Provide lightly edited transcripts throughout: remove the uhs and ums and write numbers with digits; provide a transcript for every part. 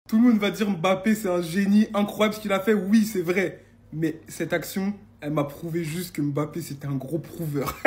Tout le monde va dire Mbappé, c'est un génie, incroyable ce qu'il a fait. Oui, c'est vrai. Mais cette action, elle m'a prouvé juste que Mbappé, c'était un gros prouveur.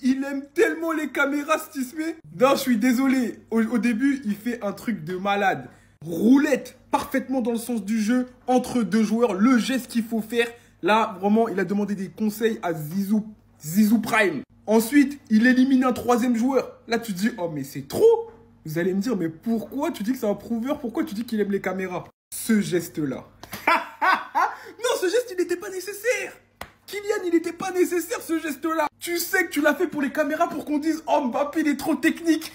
Il aime tellement les caméras, ce Tismé. Non, je suis désolé. Au début, il fait un truc de malade. Roulette, parfaitement dans le sens du jeu, entre deux joueurs, le geste qu'il faut faire. Là, vraiment, il a demandé des conseils à Zizou Prime. Ensuite, il élimine un troisième joueur. Là, tu te dis, oh, mais c'est trop. Vous allez me dire, mais pourquoi tu dis que c'est un prouveur? Pourquoi tu dis qu'il aime les caméras? Ce geste-là. Non, ce geste, il n'était pas nécessaire. Kylian, il n'était pas nécessaire, ce geste-là. Tu sais que tu l'as fait pour les caméras pour qu'on dise, oh, Mbappé, il est trop technique.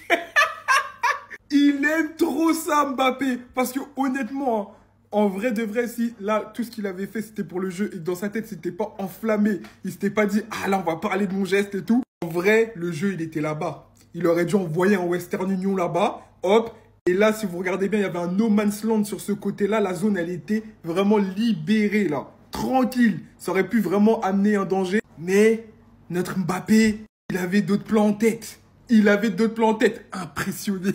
Il aime trop ça, Mbappé. Parce que honnêtement, en vrai de vrai, si là, tout ce qu'il avait fait, c'était pour le jeu et que dans sa tête, c'était pas enflammé. Il s'était pas dit, ah là, on va parler de mon geste et tout. En vrai, le jeu, il était là-bas. Il aurait dû envoyer un Western Union là-bas. Hop. Et là, si vous regardez bien, il y avait un no man's land sur ce côté-là. La zone, elle était vraiment libérée, là. Tranquille. Ça aurait pu vraiment amener un danger. Mais notre Mbappé, il avait d'autres plans en tête. Il avait d'autres plans en tête. Impressionné.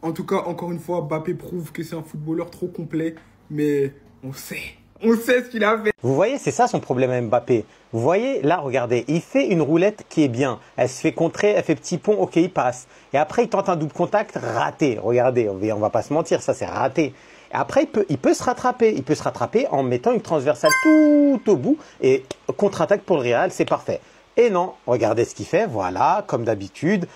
En tout cas, encore une fois, Mbappé prouve que c'est un footballeur trop complet. Mais on sait ce qu'il a fait. Vous voyez, c'est ça son problème à Mbappé. Vous voyez, là, regardez, il fait une roulette qui est bien. Elle se fait contrer, elle fait petit pont, ok, il passe. Et après, il tente un double contact, raté. Regardez, on va pas se mentir, ça c'est raté. Et après, il peut se rattraper. Il peut se rattraper en mettant une transversale tout au bout. Et contre-attaque pour le Real, c'est parfait. Et non, regardez ce qu'il fait, voilà, comme d'habitude.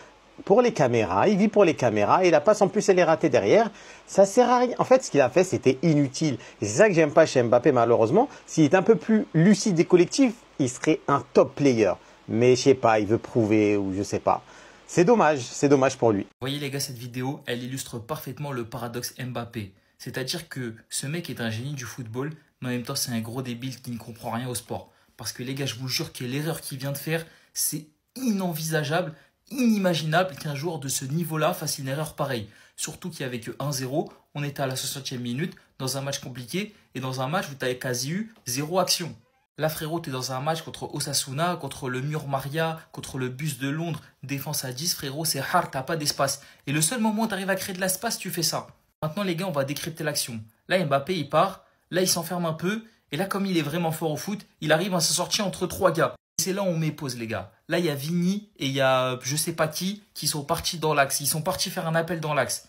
Pour les caméras, il vit pour les caméras et la passe en plus elle est ratée derrière, ça sert à rien. En fait, ce qu'il a fait, c'était inutile. Et c'est ça que j'aime pas chez Mbappé malheureusement. S'il est un peu plus lucide et collectif, il serait un top player. Mais je sais pas, il veut prouver ou je sais pas. C'est dommage pour lui. Vous voyez les gars, cette vidéo, elle illustre parfaitement le paradoxe Mbappé. C'est-à-dire que ce mec est un génie du football, mais en même temps c'est un gros débile qui ne comprend rien au sport. Parce que les gars, je vous jure que l'erreur qu'il vient de faire, c'est inenvisageable, inimaginable qu'un joueur de ce niveau-là fasse une erreur pareille. Surtout qu'il n'y avait que 1-0, on était à la 60e minute, dans un match compliqué, et dans un match où tu avais quasi eu 0 action. Là frérot, tu es dans un match contre Osasuna, contre le Mur Maria, contre le Bus de Londres, défense à 10, frérot, c'est hard, t'as pas d'espace. Et le seul moment où tu arrives à créer de l'espace, tu fais ça. Maintenant les gars, on va décrypter l'action. Là Mbappé, il part, là il s'enferme un peu, et là comme il est vraiment fort au foot, il arrive à se sortir entre 3 gars. C'est là où on met pause les gars. Là il y a Vini et il y a je sais pas qui sont partis dans l'axe. Ils sont partis faire un appel dans l'axe.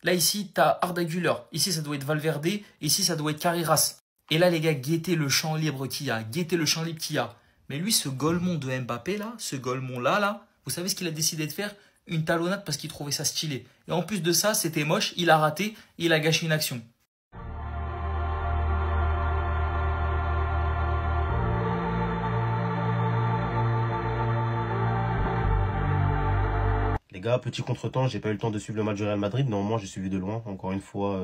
Là ici tu as Arda Güler. Ici ça doit être Valverde. Ici ça doit être Carreras. Et là les gars, guettez le champ libre qu'il y a. Guettez le champ libre qu'il y a. Mais lui ce golemon de Mbappé là, ce golemon là, vous savez ce qu'il a décidé de faire? Une talonnade parce qu'il trouvait ça stylé. Et en plus de ça, c'était moche, il a raté, il a gâché une action. Les gars, petit contretemps, j'ai pas eu le temps de suivre le match du Real Madrid. Néanmoins, j'ai suivi de loin. Encore une fois,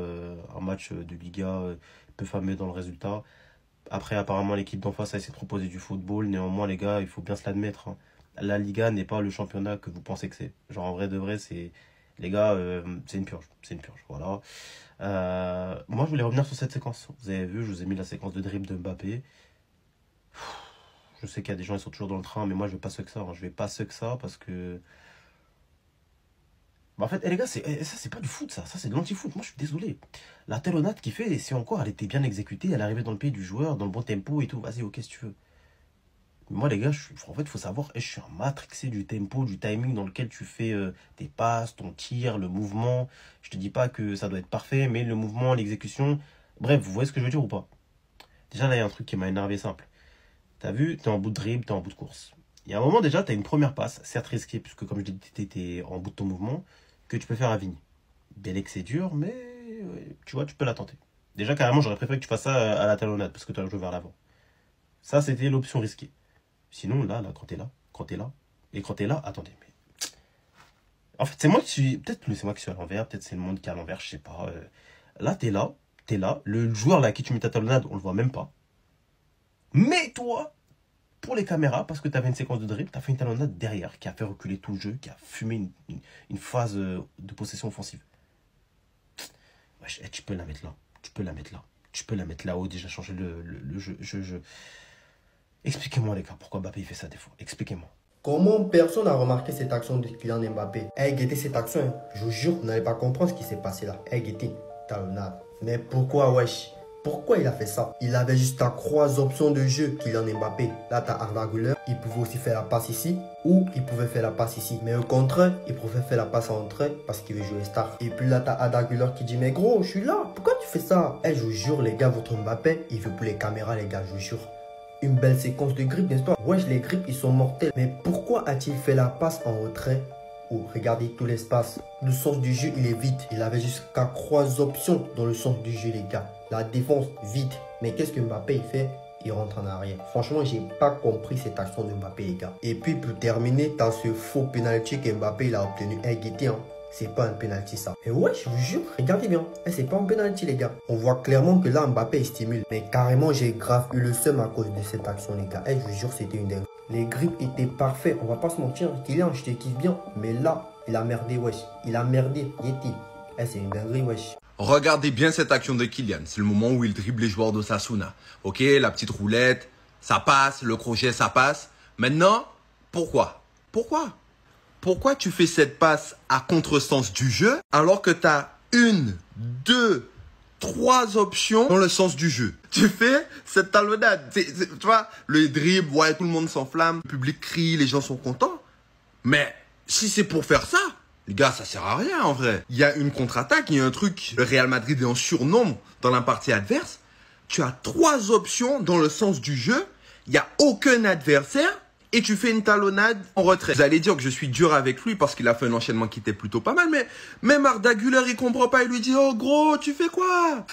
un match de Liga peu fameux dans le résultat. Après, apparemment, l'équipe d'en face a essayé de proposer du football. Néanmoins, les gars, il faut bien se l'admettre, hein. La Liga n'est pas le championnat que vous pensez que c'est. Genre, en vrai de vrai, c'est... Les gars, c'est une purge. C'est une purge, voilà. Moi, je voulais revenir sur cette séquence. Vous avez vu, je vous ai mis la séquence de dribble de Mbappé. Je sais qu'il y a des gens, ils sont toujours dans le train, mais moi, je vais pas que ça, hein. Je vais pas que ça parce que... Bah en fait, les gars, ça, c'est pas du foot, ça. Ça, c'est de l'anti-foot. Moi, je suis désolé. La talonnade qu'il fait, si encore elle était bien exécutée, elle arrivait dans le pays du joueur, dans le bon tempo et tout. Vas-y, ok, si tu veux. Moi, les gars, en fait, il faut savoir, je suis un matrixé du tempo, du timing dans lequel tu fais tes passes, ton tir, le mouvement. Je te dis pas que ça doit être parfait, mais le mouvement, l'exécution. Bref, vous voyez ce que je veux dire ou pas? Déjà, là, il y a un truc qui m'a énervé simple. T'as vu, t'es en bout de dribble, t'es en bout de course. Il y a un moment, déjà, t'as une première passe, certes risquée, puisque comme je l'ai dit, t'étais en bout de ton mouvement, que tu peux faire à Vini. Bel que c'est dur, mais tu vois, tu peux la tenter. Déjà, carrément, j'aurais préféré que tu fasses ça à la talonnade, parce que tu as joué vers l'avant. Ça, c'était l'option risquée. Sinon, là, quand t'es là, et quand t'es là, attendez, mais... En fait, c'est moi qui suis... Peut-être que c'est moi qui suis à l'envers, peut-être c'est le monde qui est à l'envers, je sais pas. Là, t'es là, le joueur là à qui tu mets ta talonnade, on le voit même pas. Mais toi, pour les caméras, parce que tu avais une séquence de dribble, tu as fait une talonnade derrière qui a fait reculer tout le jeu, qui a fumé une phase de possession offensive. Wesh, tu peux la mettre là. Tu peux la mettre là. Tu peux la mettre là-haut, déjà changer le jeu. Expliquez-moi les gars, pourquoi Mbappé il fait ça des fois. Expliquez-moi. Comment personne n'a remarqué cette action de Kylian Mbappé? Guettez cette action, hein. Je vous jure, vous n'allez pas comprendre ce qui s'est passé là. Guettez, talonnade. Mais pourquoi, wesh? Pourquoi il a fait ça? Il avait juste à 3 options de jeu, Kylian Mbappé. Là, t'as Arda Güler, il pouvait aussi faire la passe ici, ou il pouvait faire la passe ici. Mais au contraire, il préfère faire la passe en entrée parce qu'il veut jouer star. Et puis là, t'as Arda Güler qui dit, mais gros, je suis là, pourquoi tu fais ça? Je vous jure, les gars, votre Mbappé, il veut pour les caméras, les gars, je vous jure. Une belle séquence de grippe, n'est-ce pas? Wesh, les grippes, ils sont mortels. Mais pourquoi a-t-il fait la passe en retrait? Oh, regardez tout l'espace. Le sens du jeu, il est vide. Il avait jusqu'à 3 options dans le sens du jeu, les gars. La défense, vide. Mais qu'est-ce que Mbappé, il fait? Il rentre en arrière. Franchement, j'ai pas compris cette action de Mbappé, les gars. Et puis, pour terminer, t'as ce faux penalty que Mbappé, il a obtenu. Guettez, hein. C'est pas un penalty ça. Et ouais, je vous jure, regardez bien. C'est pas un penalty les gars. On voit clairement que là Mbappé il stimule. Mais carrément j'ai grave eu le seum à cause de cette action les gars. Je vous jure c'était une dingue. Les grips étaient parfaits. On va pas se mentir. Kylian, je te kiffe bien. Mais là, il a merdé wesh. Il a merdé. Yeti. C'est une dinguerie wesh. Regardez bien cette action de Kylian. C'est le moment où il dribble les joueurs d'Osasuna. Ok, la petite roulette, ça passe. Le crochet, ça passe. Maintenant, pourquoi tu fais cette passe à contresens du jeu alors que tu as 1, 2, 3 options dans le sens du jeu? Tu fais cette talonnade. Tu vois, le dribble, ouais, tout le monde s'enflamme, le public crie, les gens sont contents. Mais si c'est pour faire ça, les gars, ça sert à rien en vrai. Il y a une contre-attaque, il y a un truc. Le Real Madrid est en surnombre dans la partie adverse. Tu as 3 options dans le sens du jeu. Il n'y a aucun adversaire. Et tu fais une talonnade en retrait. Vous allez dire que je suis dur avec lui parce qu'il a fait un enchaînement qui était plutôt pas mal. Mais même Arda Güler, il comprend pas. Il lui dit, oh gros, tu fais quoi?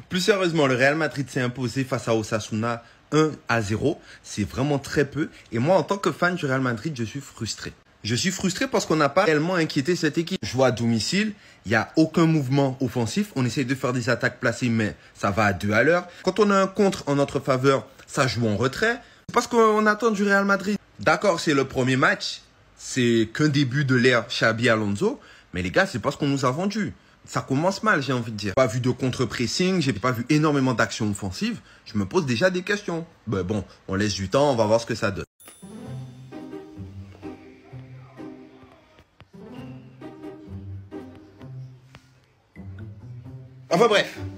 Plus sérieusement, le Real Madrid s'est imposé face à Osasuna 1-0. C'est vraiment très peu. Et moi, en tant que fan du Real Madrid, je suis frustré. Je suis frustré parce qu'on n'a pas réellement inquiété cette équipe. Je vois à domicile, il n'y a aucun mouvement offensif. On essaye de faire des attaques placées, mais ça va à 2 à l'heure. Quand on a un contre en notre faveur, ça joue en retrait. C'est parce qu'on attend du Real Madrid. D'accord, c'est le premier match. C'est qu'un début de l'ère Xabi Alonso. Mais les gars, c'est parce qu'on nous a vendu. Ça commence mal, j'ai envie de dire. Pas vu de contre-pressing, j'ai pas vu énormément d'actions offensives. Je me pose déjà des questions. Ben bon, on laisse du temps, on va voir ce que ça donne.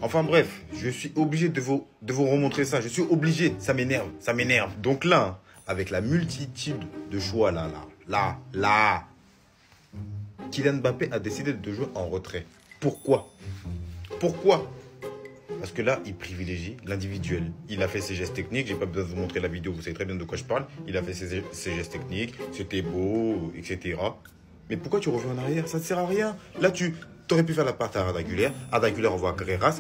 Enfin bref, je suis obligé de vous remontrer ça. Je suis obligé, ça m'énerve. Donc là, avec la multitude de choix là, Kylian Mbappé a décidé de jouer en retrait. Pourquoi? Parce que là, il privilégie l'individuel. Il a fait ses gestes techniques. J'ai pas besoin de vous montrer la vidéo, vous savez très bien de quoi je parle. Il a fait ses gestes techniques, c'était beau, etc. Mais pourquoi tu reviens en arrière? Ça ne sert à rien. Là, tu aurais pu faire la part à Arda Güler. Arda Güler envoie Carreras.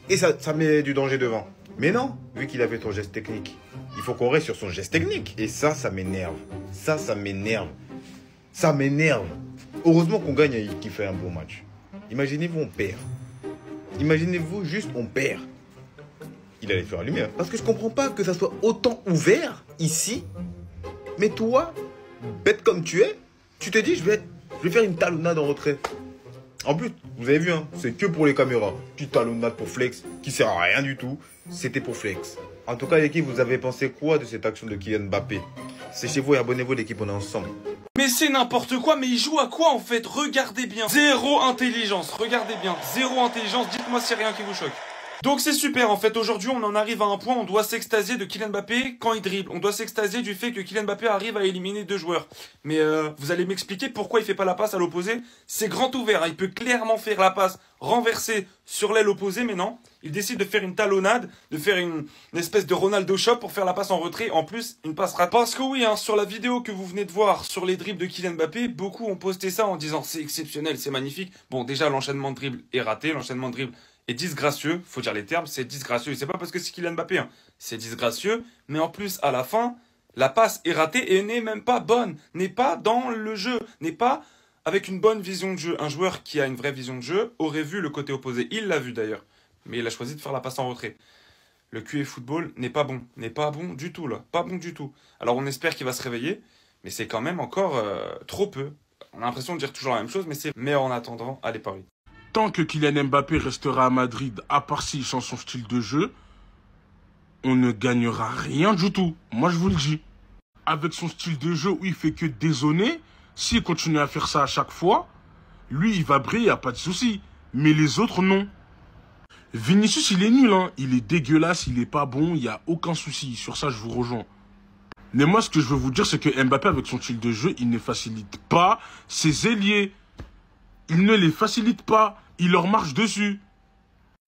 Et ça met du danger devant. Mais non, vu qu'il a fait son geste technique, il faut qu'on reste sur son geste technique. Et ça m'énerve. Ça m'énerve. Heureusement qu'on gagne et qu'il fait un bon match. Imaginez-vous, on perd. Imaginez-vous juste, on perd. Il allait faire allumer. Parce que je comprends pas que ça soit autant ouvert ici. Mais toi, bête comme tu es, tu te dis, je vais faire une talonnade en retrait. En plus, vous avez vu, hein, c'est que pour les caméras. Petite talonnade pour flex, qui sert à rien du tout. C'était pour flex. En tout cas, l'équipe, vous avez pensé quoi de cette action de Kylian Mbappé? C'est chez vous et abonnez-vous, l'équipe, on est ensemble. Mais c'est n'importe quoi, mais il joue à quoi en fait? Regardez bien. Zéro intelligence, regardez bien. Zéro intelligence, dites-moi s'il n'y a rien qui vous choque. Donc c'est super en fait, aujourd'hui on en arrive à un point, on doit s'extasier de Kylian Mbappé quand il dribble. On doit s'extasier du fait que Kylian Mbappé arrive à éliminer 2 joueurs. Mais vous allez m'expliquer pourquoi il fait pas la passe à l'opposé? C'est grand ouvert, hein. Il peut clairement faire la passe renversée sur l'aile opposée, mais non. Il décide de faire une talonnade, de faire une espèce de Ronaldo shop pour faire la passe en retrait. En plus, une passe ratée. Parce que oui, hein, sur la vidéo que vous venez de voir sur les dribbles de Kylian Mbappé, beaucoup ont posté ça en disant c'est exceptionnel, c'est magnifique. Bon, déjà l'enchaînement de dribble est raté, l'enchaînement de dribble est disgracieux, faut dire les termes, c'est disgracieux. Et c'est pas parce que c'est Kylian Mbappé, hein. C'est disgracieux, mais en plus, à la fin, la passe est ratée et n'est même pas bonne, n'est pas dans le jeu, n'est pas avec une bonne vision de jeu. Un joueur qui a une vraie vision de jeu aurait vu le côté opposé. Il l'a vu d'ailleurs, mais il a choisi de faire la passe en retrait. Le QE football n'est pas bon du tout là, pas bon du tout. Alors on espère qu'il va se réveiller, mais c'est quand même encore trop peu. On a l'impression de dire toujours la même chose, mais c'est... Mais en attendant, allez Paris. Tant que Kylian Mbappé restera à Madrid, à part s'il change son style de jeu, on ne gagnera rien du tout. Moi, je vous le dis. avec son style de jeu où il fait que dézonner, s'il continue à faire ça à chaque fois, lui, il va briller, il n'y a pas de souci. Mais les autres, non. Vinicius, il est nul, hein. Il est dégueulasse, il est pas bon, il n'y a aucun souci. Sur ça, je vous rejoins. Mais moi, ce que je veux vous dire, c'est que Mbappé, avec son style de jeu, il ne facilite pas ses ailiers. Il ne les facilite pas. Il leur marche dessus.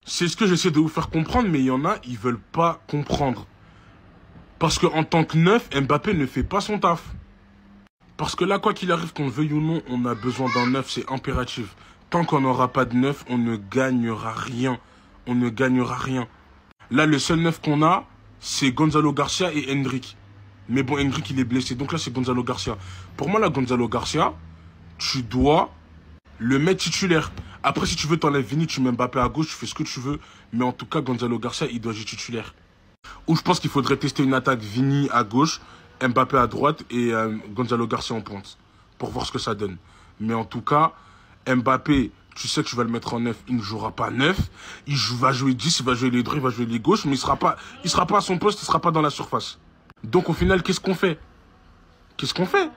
C'est ce que j'essaie de vous faire comprendre, mais il y en a, ils veulent pas comprendre. Parce qu'en tant que neuf, Mbappé ne fait pas son taf. Parce que là, quoi qu'il arrive, qu'on le veuille ou non, on a besoin d'un neuf, c'est impératif. Tant qu'on n'aura pas de neuf, on ne gagnera rien. On ne gagnera rien. Là, le seul neuf qu'on a, c'est Gonzalo Garcia et Endrick. Mais bon, Endrick, il est blessé. Donc là, c'est Gonzalo Garcia. Pour moi, là, Gonzalo Garcia, tu dois le mettre titulaire. Après, si tu veux t'enlèves Vini, tu mets Mbappé à gauche, tu fais ce que tu veux. Mais en tout cas, Gonzalo Garcia, il doit jouer titulaire. Ou je pense qu'il faudrait tester une attaque Vini à gauche, Mbappé à droite et Gonzalo Garcia en pointe. Pour voir ce que ça donne. Mais en tout cas, Mbappé, tu sais que tu vas le mettre en neuf, il ne jouera pas neuf. Il va jouer 10, il va jouer les droits, il va jouer les gauches, mais il sera pas à son poste, il ne sera pas dans la surface. Donc au final, qu'est-ce qu'on fait? Qu'est-ce qu'on fait?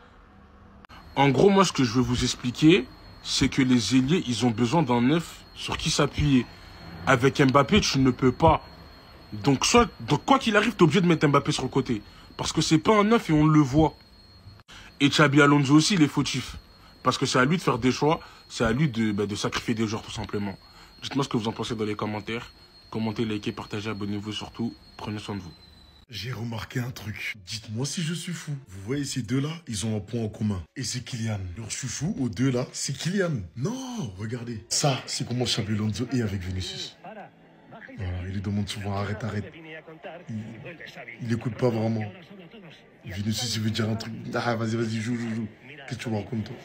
En gros, moi, ce que je veux vous expliquer, c'est que les ailiers, ils ont besoin d'un neuf sur qui s'appuyer. Avec Mbappé, tu ne peux pas. Donc quoi qu'il arrive, tu es obligé de mettre Mbappé sur le côté. Parce que c'est pas un neuf et on le voit. Et Xabi Alonso aussi, il est fautif. Parce que c'est à lui de faire des choix, c'est à lui de sacrifier des joueurs tout simplement. Dites-moi ce que vous en pensez dans les commentaires. Commentez, likez, partagez, abonnez-vous surtout. Prenez soin de vous. J'ai remarqué un truc. Dites-moi si je suis fou. Vous voyez ces deux-là, ils ont un point en commun. Et c'est Kylian. Leur chouchou aux deux là, c'est Kylian. Non, regardez. Ça, c'est comment Xabi Alonso est avec Vinicius. Voilà, il lui demande souvent arrête. Il écoute pas vraiment. Vinicius, il veut dire un truc. Ah, vas-y, joue. Qu'est-ce que tu me racontes, toi?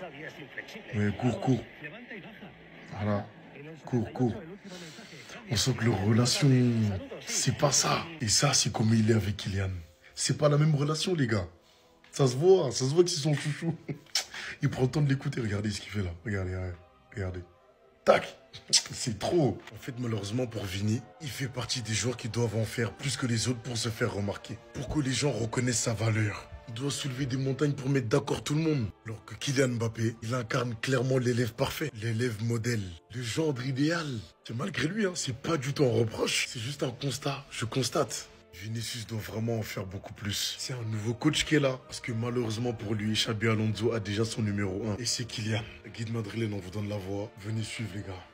Ouais, cours. Voilà, cours. On sent que leur relation, c'est pas ça. Et ça, c'est comme il est avec Kylian. C'est pas la même relation, les gars. Ça se voit que c'est son chouchou. Il prend le temps de l'écouter. Regardez ce qu'il fait là. Regardez. Tac. C'est trop. En fait, malheureusement pour Vini, il fait partie des joueurs qui doivent en faire plus que les autres pour se faire remarquer. Pour que les gens reconnaissent sa valeur. Il doit soulever des montagnes pour mettre d'accord tout le monde. Alors que Kylian Mbappé, il incarne clairement l'élève parfait, l'élève modèle, le gendre idéal. C'est malgré lui, hein, c'est pas du tout un reproche, c'est juste un constat. Je constate. Vinicius doit vraiment en faire beaucoup plus. C'est un nouveau coach qui est là. Parce que malheureusement pour lui, Xabi Alonso a déjà son numéro 1. Et c'est Kylian. Le guide madrilène, on vous donne la voix. Venez suivre les gars.